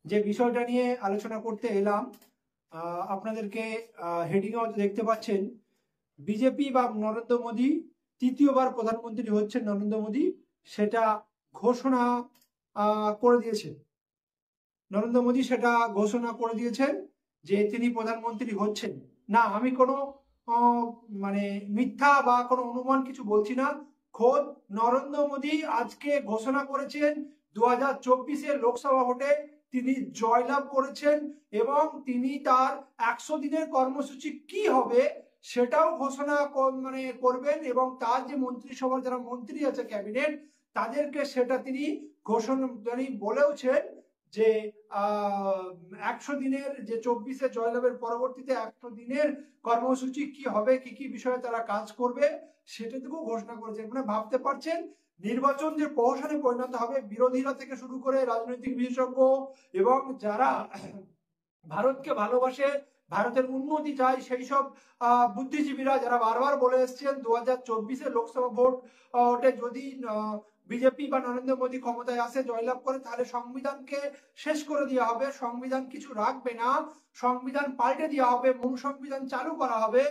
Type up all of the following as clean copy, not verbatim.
যে বিষয়টা নিয়ে আলোচনা করতে এলাম, আপনাদেরকে হেডিংও দেখতে পাচ্ছেন, বিজেপি বা নরেন্দ্র মোদী তৃতীয়বার প্রধানমন্ত্রী হচ্ছেন নরেন্দ্র মোদী, সেটা ঘোষণা করে দিয়েছে। নরেন্দ্র মোদী সেটা ঘোষণা করে দিয়েছেন যে তিনি প্রধানমন্ত্রী হচ্ছেন। না, আমি কোনো মানে মিথ্যা বা কোনো অনুমান কিছু বলছি না। খোদ নরেন্দ্র মোদী আজকে ঘোষণা করেছেন 2024 লোকসভা ভোটে তিনি জয়লাভ করেছেন এবং তিনি তার 100 দিনের কর্মসূচি কি হবে সেটাও ঘোষণা মানে করবেন এবং তার যে মন্ত্রিসভার যারা মন্ত্রী আছে ক্যাবিনেট তাদেরকে সেটা তিনি ঘোষণা বলেওছেন যে 100 দিনের যে 24 জয়লাভের পরবর্তীতে 100 দিনের কর্মসূচি কি হবে, কি কি বিষয়ে তারা কাজ করবে সেটাটুকু ঘোষণা করেছেন। মানে ভাবতে পারছেন নির্বাচন যে প্রহসনে পরিণত হবে, বিরোধীরা থেকে শুরু করে রাজনৈতিক বিশেষজ্ঞ এবং যারা ভারতকে ভালোবাসে, ভারতের উন্নতি চায়, সেই সব বুদ্ধিজীবীরা যারা বারবার বলে এসছেন 2024 লোকসভা ভোটে যদি বিজেপি বা নরেন্দ্র মোদী ক্ষমতায় আসে, জয়লাভ করে, তাহলে সংবিধানকে শেষ করে দেওয়া হবে, সংবিধান কিছু রাখবে না, সংবিধান পাল্টে দেওয়া হবে, মূল সংবিধান চালু করা হবে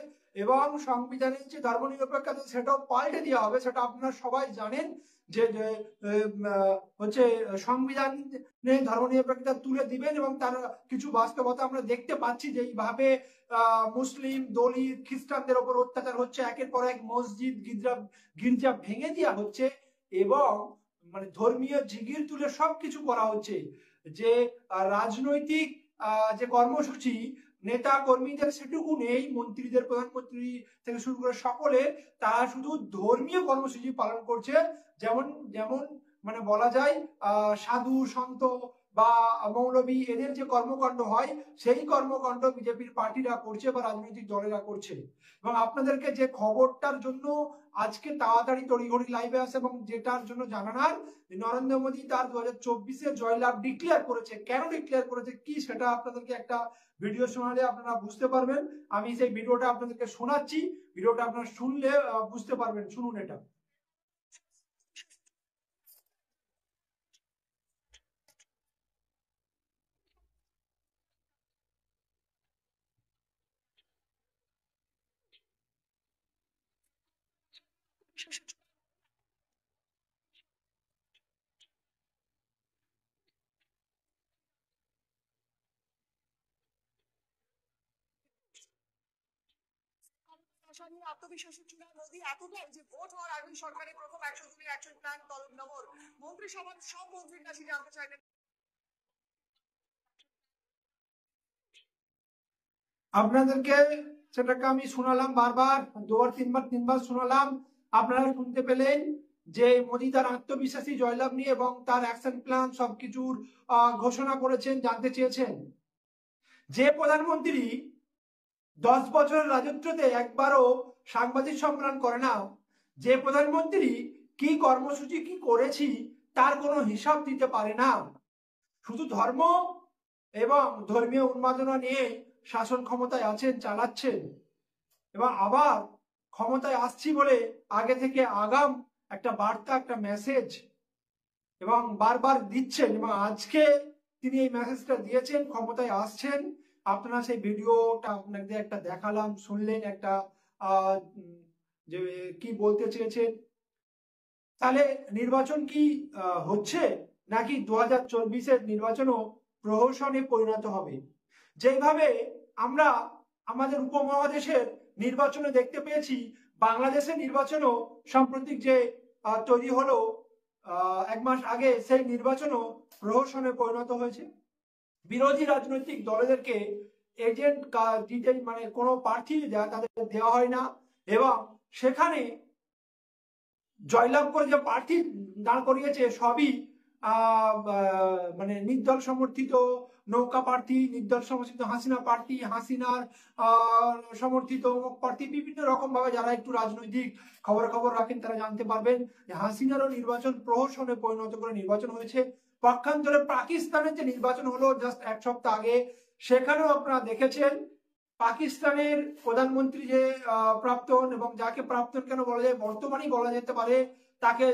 এবং সংবিধানের যে ধর্মনিরপেক্ষতা সেটাও পাল্টে দেওয়া হবে। সেটা আপনারা সবাই জানেন যে হচ্ছে সংবিধানে ধর্মনিরপেক্ষতা তুলে দিবেন এবং তার কিছু বাস্তবতা আমরা দেখতে পাচ্ছি যে এইভাবে মুসলিম, দলিত, খ্রিস্টানদের ওপর অত্যাচার হচ্ছে, একের পর এক মসজিদ, গির্জা ভেঙে দেওয়া হচ্ছে এবং মানে ধর্মীয় জিগির তুলে সবকিছু করা হচ্ছে। যে রাজনৈতিক যে কর্মসূচি নেতা কর্মীদের সেটুকু নেই, মন্ত্রীদের, প্রধানমন্ত্রী থেকে শুরু করে সকলে তারা শুধু ধর্মীয় কর্মসূচি পালন করছে। যেমন যেমন মানে বলা যায় সাধু সন্ত বা মৌলবী এদের যে কর্মকাণ্ড হয় সেই কর্মকাণ্ড বিজেপির পার্টিরা করছে বা রাজনৈতিক দলেরা করছে। এবং আপনাদেরকে যে খবরটার জন্য আজকে তাড়াতাড়ি তড়িঘড়ি লাইভে আসে এবং যেটার জন্য জানানোর, নরেন্দ্র মোদী তার 2024 জয়লাভ ডিক্লেয়ার করেছে। কেন ডিক্লেয়ার করেছে কি সেটা আপনাদেরকে একটা ভিডিও শোনালে আপনারা বুঝতে পারবেন। আমি সেই ভিডিওটা আপনাদেরকে শোনাচ্ছি, ভিডিওটা আপনারা শুনলে বুঝতে পারবেন। শুনুন এটা। আত্মবিশ্বাসের চূড়া মোদী এতটাই যে ভোট হওয়ার আগে সরকারের প্রথম 100 দিনের অ্যাকশন প্ল্যান তলব নগর মন্ত্রিসভার সব মন্ত্রীর কাছে জানতে চাইলেন। আপনাদেরকে সেটাকে আমি শোনালাম বারবার, দুবার তিনবার শোনালাম, আপনারা শুনতে পেলেন যে মোদী তার আত্মবিশ্বাসী জয়লাভ নিয়ে এবং তার অ্যাকশন প্ল্যান সবকিছুর ঘোষণা করেছেন। জানতে চেয়েছেন যে প্রধানমন্ত্রী 10 বছরের রাজত্বতে একবারও সাংবাদিক সম্মেলন করে না, যে প্রধানমন্ত্রী কি কর্মসূচি কি করেছি তার কোনো হিসাব দিতে পারে না, শুধু ধর্ম এবং ধর্মীয় উন্মাদনা নিয়ে শাসন ক্ষমতায় আছেন, চালাচ্ছেন এবং আবার ক্ষমতায় আসছি বলে আগে থেকে আগাম একটা বার্তা, একটা মেসেজ এবং বারবার দিচ্ছেন এবং আজকে তিনি এই মেসেজটা দিয়েছেন, ক্ষমতায় আসছেন। আপনারা সেই ভিডিওটা আপনাদের একটা দেখালাম, শুনলেন একটা যে কি বলতে চেয়েছেন। তাহলে নির্বাচন কি হচ্ছে নাকি 2024 নির্বাচনও প্রহসনে পরিণত হবে? যেভাবে আমরা আমাদের উপমহাদেশের নির্বাচনে দেখতে পেয়েছি, বাংলাদেশের নির্বাচনও সাম্প্রতিক যে তৈরি হলো 1 মাস আগে, সেই নির্বাচনও প্রহসনে পরিণত হয়েছে। বিরোধী রাজনৈতিক দলেদেরকে এজেন্ট মানে কোনো প্রার্থী তাদের দেওয়া হয় না এবং সেখানে জয়লাভ করে যে প্রার্থী দাঁড় করিয়েছে সবই মানে নির্দল সমর্থিত নৌকা প্রার্থী, নির্দল সমর্থিত হাসিনা প্রার্থী, হাসিনার সমর্থিত প্রার্থী, বিভিন্ন রকম ভাবে যারা একটু রাজনৈতিক খবর রাখেন তারা জানতে পারবেন যে হাসিনারও নির্বাচন প্রহসনে পরিণত করে নির্বাচন হয়েছে। পক্ষান্তরে পাকিস্তানের যে নির্বাচন হলো জাস্ট 1 সপ্তাহ আগে, সেখানেও আপনারা দেখেছেন পাকিস্তানের প্রধানমন্ত্রী যে প্রাক্তন, এবং যাকে প্রাক্তন কেন বলা যায়, বর্তমানই বলা যেতে পারে, তাকে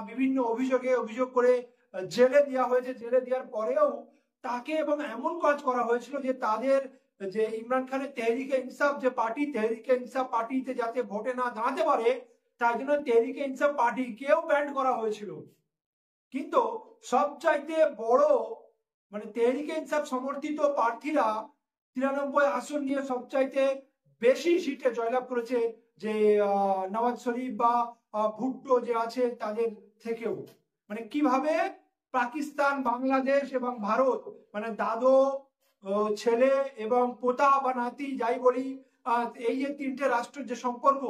বিভিন্ন অভিযোগ করে জেলে দেওয়া হয়েছে। জেলে দেওয়ার পরেও তাকে এবং এমন কাজ করা হয়েছিল যে তাদের যে ইমরান খানের তেহরিকে ইনসাফ যে পার্টি, তেহরিকে ইনসাফ পার্টিতে যাতে ভোটে না দাঁড়াতে পারে তাই জন্য তেহরিকে ইনসাফ পার্টিকেও ব্যান্ড করা হয়েছিল। কিন্তু সবচাইতে বড় মানে তেহরিকে ইনসাফ সমর্থিত প্রার্থীরা 93 আসন নিয়ে সবচাইতে বেশি সিটে জয়লাভ করেছে, যে নওয়াজ শরীফ বা ভুট্টো যে আছে তাদের থেকেও। মানে কিভাবে পাকিস্তান, বাংলাদেশ এবং ভারত মানে দাদো, ছেলে এবং পোতা বা নাতি যাই বলি, এই যে তিনটে রাষ্ট্রের যে সম্পর্ক,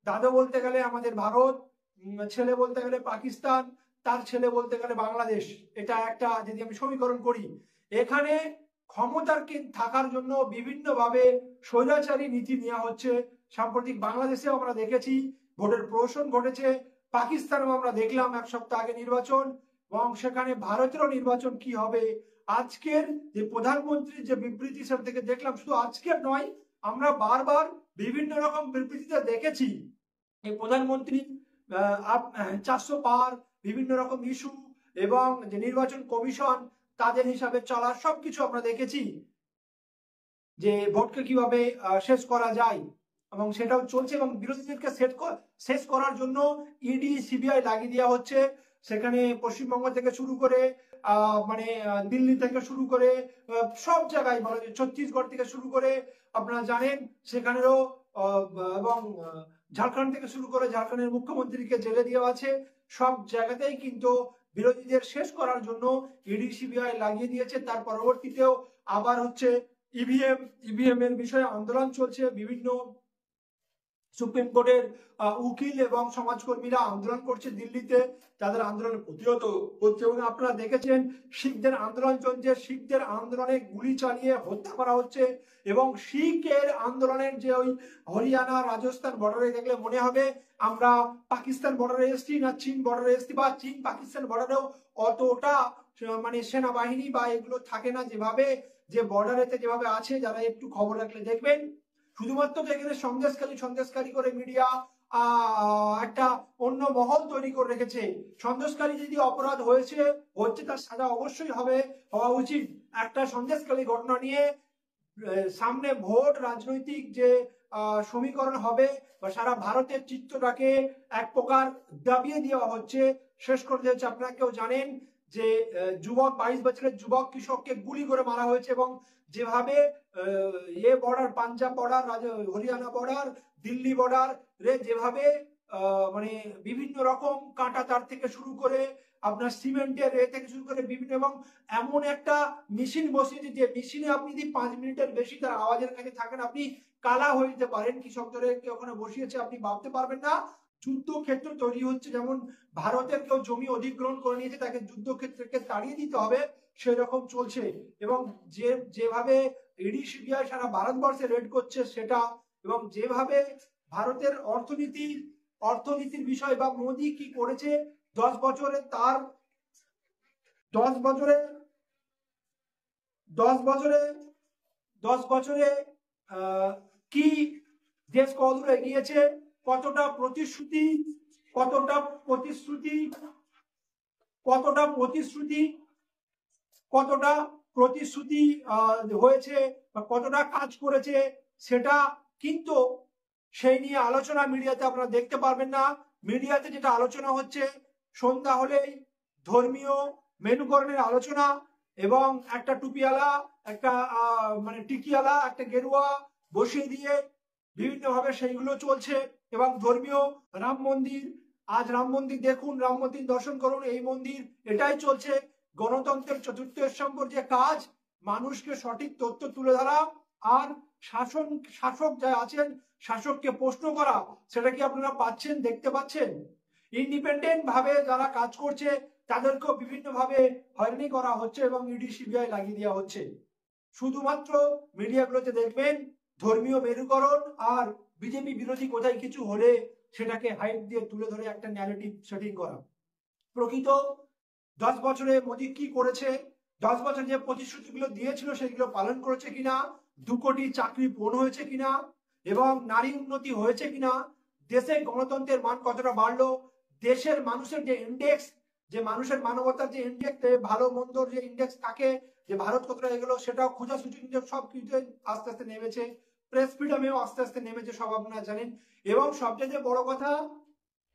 দাদো বলতে গেলে আমাদের ভারত, ছেলে বলতে গেলে পাকিস্তান, তার ছেলে বলতে গেলে বাংলাদেশ। এটা একটা যদি আমি সমীকরণ করি, এখানে ক্ষমতার থাকার জন্য বিভিন্নভাবে স্বৈরাচারী নীতি নেওয়া হচ্ছে। সাম্প্রতিক বাংলাদেশেও আমরা দেখেছি ভোটের প্রহসন ঘটেছে, পাকিস্তানেও আমরা দেখলাম এক সপ্তাহ আগে নির্বাচন, এবং সেখানে ভারতেরও নির্বাচন কি হবে। আজকের যে প্রধানমন্ত্রীর যে বিবৃতি সেটা থেকে দেখলাম, শুধু আজকের নয়, আমরা বারবার বিভিন্ন রকম বিবৃতিতে দেখেছি এই প্রধানমন্ত্রী 400 পার, বিভিন্ন রকম ইস্যু এবং যে নির্বাচন কমিশন তাদের হিসাবে চলা সবকিছু আমরা দেখেছি যে ভোটকে কিভাবে শেষ করা যায়, এবং সেটাও চলছে। এবং বিরোধীদেরকে শেষ করার জন্য ইডি সিবিআই লাগিয়ে দেওয়া হচ্ছে। সেখানে পশ্চিমবঙ্গ থেকে শুরু করে মানে দিল্লি থেকে শুরু করে সব জায়গায়, মানে ছত্তিশগড় থেকে শুরু করে আপনারা জানেন সেখানেরও, এবং ঝাড়খণ্ড থেকে শুরু করে ঝাড়খণ্ডের মুখ্যমন্ত্রীকে জেলে দেওয়া আছে। সব জায়গাতেই কিন্তু বিরোধীদের শেষ করার জন্য ইডি সিবিআই লাগিয়ে দিয়েছে। তার পরবর্তীতেও আবার হচ্ছে ইভিএম এর বিষয়ে আন্দোলন চলছে। বিভিন্ন সুপ্রিম কোর্টের উকিল এবং সমাজকর্মীরা আন্দোলন করছে দিল্লিতে, তাদের আন্দোলন প্রতিহত হচ্ছে। এবং আপনারা দেখেছেন শিখদের আন্দোলন চলছে, শিখদের আন্দোলনে গুলি চালিয়ে হত্যা করা হচ্ছে। এবং শিখের আন্দোলনের যে ওই হরিয়ানা রাজস্থান বর্ডারে দেখলে মনে হবে আমরা পাকিস্তান বর্ডারে এসছি না চীন বর্ডারে এসছি, বা চীন পাকিস্তান বর্ডারেও অতটা মানে সেনাবাহিনী বা এগুলো থাকে না যেভাবে, যে বর্ডারেতে যেভাবে আছে। যারা একটু খবর রাখলে দেখবেন শুধুমাত্র যেখানে সন্দেশকারী করে মিডিয়া একটা অন্য মহল তৈরি করে রেখেছে। সন্দেশকারী যদি অপরাধ হচ্ছে তার সাজা অবশ্যই হওয়া উচিত। একটা সন্দেশকারী ঘটনা নিয়ে সামনে ভোট রাজনৈতিক যে সমীকরণ হবে বা সারা ভারতের চিত্রটাকে এক প্রকার দাবিয়ে দেওয়া হচ্ছে, শেষ করে দেওয়া হচ্ছে। আপনারা কেউ জানেন যে যুবক 22 বছরের যুবক কৃষককে গুলি করে মারা হয়েছে, এবং যেভাবে border, Punjab border, Haryana border, Delhi border রে যেভাবে মানে বিভিন্ন রকম কাঁটা তার থেকে শুরু করে আপনার সিমেন্টের থেকে শুরু করে বিভিন্ন, এবং এমন একটা মেশিন বসিয়েছে যে মেশিনে আপনি যদি 5 মিনিটের বেশি তার আওয়াজের কাছে থাকেন আপনি কালা হয়ে যেতে পারেন। কৃষকদের ওখানে বসিয়েছে, আপনি ভাবতে পারবেন না। যুদ্ধক্ষেত্র তৈরি হচ্ছে, যেমন ভারতের কেউ জমি অধিগ্রহণ করে নিয়েছে তাকে যুদ্ধক্ষেত্রকে তাড়িয়ে দিতে হবে, সেরকম চলছে। এবং যেভাবে ইডি সিবিআই সারা ভারতবর্ষে রেড করছে সেটা, এবং যেভাবে ভারতের অর্থনীতির বিষয় বা মোদী কি করেছে 10 বছরে, তার 10 বছরে 10 বছরে 10 বছরে কি দেশ কতদূর এগিয়েছে, কতটা প্রতিশ্রুতি কতটা প্রতিশ্রুতি কতটা প্রতিশ্রুতি কতটা প্রতিশ্রুতি হয়েছে বা কতটা কাজ করেছে, সেটা কিন্তু সেই নিয়ে আলোচনা মিডিয়াতে আপনারা দেখতে পারবেন না। মিডিয়াতে যেটা আলোচনা হচ্ছে সন্ধ্যা হলেই ধর্মীয় মেনুকরণের আলোচনা, এবং একটা টুপিওয়ালা, একটা মানে টিকিওয়ালা, একটা গেরুয়া বসিয়ে দিয়ে বিভিন্নভাবে সেইগুলো চলছে। এবং ধর্মীয় রাম মন্দির, আজ রাম মন্দির দেখুন, রাম মন্দির দর্শন করুন, এই মন্দির, এটাই চলছে। গণতন্ত্রের চতুর্থ স্তম্ভের যে কাজ, মানুষকে সঠিক তথ্য তুলে ধরা আর শাসক যা আছেন শাসককে প্রশ্ন করা, সেটা কি আপনারা পাচ্ছেন, দেখতে পাচ্ছেন? ইন্ডিপেন্ডেন্ট ভাবে যারা কাজ করছে তাদেরকেও বিভিন্ন ভাবে হয়রানি করা হচ্ছে এবং ইডি সিবিআই লাগিয়ে দেওয়া হচ্ছে। শুধুমাত্র মিডিয়াগুলোতে দেখবেন ধর্মীয় মেরুকরণ আর বিজেপি বিরোধী কোথায় কিছু হলে সেটাকে হাইপ দিয়ে তুলে ধরে একটা ন্যারেটিভ সেটিং করা। প্রকৃত 10 বছরে মোদী কি করেছে, 10 বছর যে প্রতিশ্রুতিগুলো দিয়েছিল সেগুলো পালন করেছে কিনা, 2 কোটি চাকরি পূরণ হয়েছে কিনা, এবং নারী উন্নতি হয়েছে কিনা, দেশে গণতন্ত্রের মান কতটা বাড়লো, দেশের মানুষের যে ইন্ডেক্স, যে মানুষের মানবতার যে ইন্ডেক্স, ভালো মন্দর যে ইন্ডেক্স থাকে যে ভারত কতটা এগুলো সেটাও খোঁজাছুটি সব কিছুতে আস্তে আস্তে নেমেছে, প্রেস ফ্রিডমেও আস্তে আস্তে নেমেছে, সব আপনারা জানেন। এবং সবচেয়ে বড় কথা,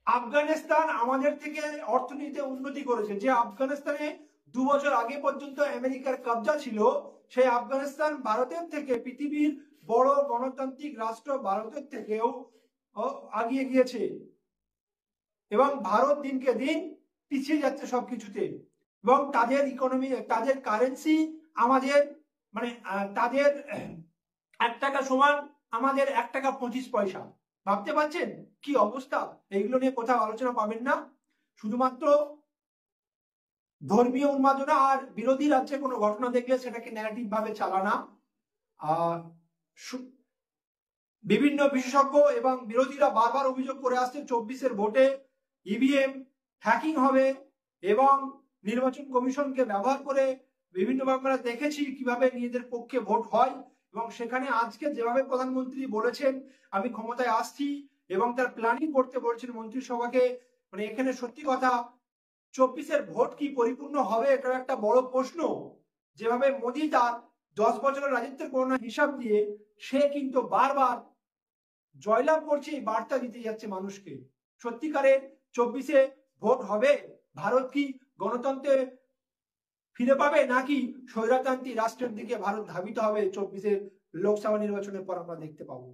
আফগানিস্তান আমাদের থেকে অর্থনীতিতে উন্নতি করেছে। যে আফগানিস্তানে 2 বছর আগে পর্যন্ত আমেরিকার কবজা ছিল, সেই আফগানিস্তান ভারতের থেকে, পৃথিবীর বড় গণতান্ত্রিক রাষ্ট্র ভারতের থেকেও আগিয়ে গিয়েছে। এবং ভারত দিনকে দিন পিছিয়ে যাচ্ছে সবকিছুতে। এবং তাদের ইকোনমি, তাদের কারেন্সি আমাদের মানে তাদের 1 টাকা সমান আমাদের 1 টাকা 25 পয়সা। ভাবতে পারছেন কি অবস্থা? এইগুলো নিয়ে কোথাও আলোচনা পাবেন না। শুধুমাত্র ধর্মীয় উন্মাদনা আর বিরোধী রাজ্যে কোনো ঘটনা দেখলে সেটাকে ন্যারেটিভ ভাবে চালানা। বিভিন্ন বিশেষজ্ঞ এবং বিরোধীরা বারবার অভিযোগ করে আসছে 24-এর ভোটে ইভিএম হ্যাকিং হবে এবং নির্বাচন কমিশনকে ব্যবহার করে বিভিন্নভাবে আমরা দেখেছি কিভাবে নিজেদের পক্ষে ভোট হয়। এবং সেখানে আজকে যেভাবে প্রধানমন্ত্রী বলেছেন আমি ক্ষমতায় আসছি এবং তার প্ল্যানিং করতে বলছেন মন্ত্রিসভাকে, মানে এখানে সত্যি কথা 24-এর ভোট কি পরিপূর্ণ হবে এটা একটা বড় প্রশ্ন। যেভাবে মোদী তার 10 বছরের রাজত্বের করোনা হিসাব দিয়ে সে কিন্তু বারবার জয়লাভ করছে, এই বার্তা দিতে যাচ্ছে মানুষকে। সত্যিকারের 24-এ ভোট হবে? ভারত কি গণতন্ত্রে ফিরে পাবে, নাকি স্বৈরতান্ত্রিক রাষ্ট্রের দিকে ভারত ধাবিত হবে 24-এর লোকসভা নির্বাচনের পর আমরা দেখতে পাবো?